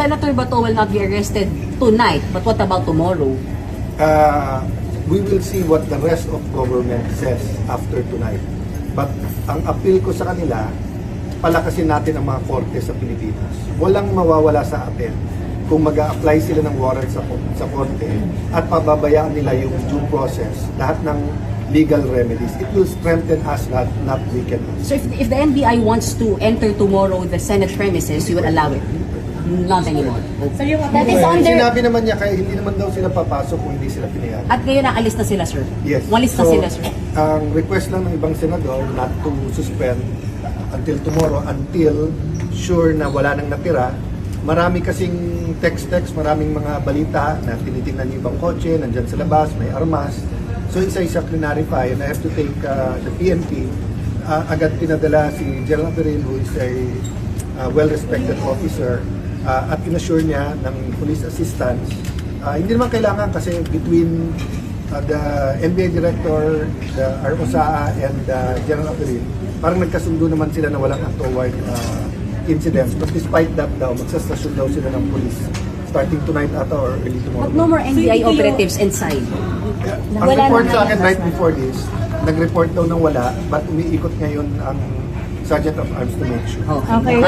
Senator Bato will not be arrested tonight, but what about tomorrow? We will see what the rest of government says after tonight. But ang appeal ko sa kanila, palakasin natin ang mga korte sa Pilipinas. Walang mawawala sa atin kung mag-a-apply sila ng warrant sa korte at pababayaan nila yung due process, lahat ng legal remedies. It will strengthen us, not weaken us. So if the NBI wants to enter tomorrow the Senate premises, you will allow it? Not anymore. So yung that is under... Sinabi naman niya, kaya hindi naman daw sila papasok kung hindi sila pinayagan. At ngayon naalis na sila, sir? Yes. Walis na sila, sir? Ang request lang ng ibang senador not to suspend until tomorrow, until sure na wala nang natira. Marami kasing text, maraming mga balita na tinitingnan yung ibang kotse, nandyan sa labas, may armas. So isa-isa clarify, and I have to take the PNP. Agad pinadala si General Peril, who is a well-respected officer, at inassure niya ng police assistance. Hindi naman kailangan kasi between the NBI Director, the ROSA, and General Peril, parang nagkasundo naman sila na walang untoward incidents. But despite that daw, magsastasyon daw sila ng police starting tonight ata or early tomorrow. But no more NBI operatives inside? Ang report sa akin right before this, nag-report daw ng wala, but umiikot ngayon ang Sergeant of Arms to make sure. Okay.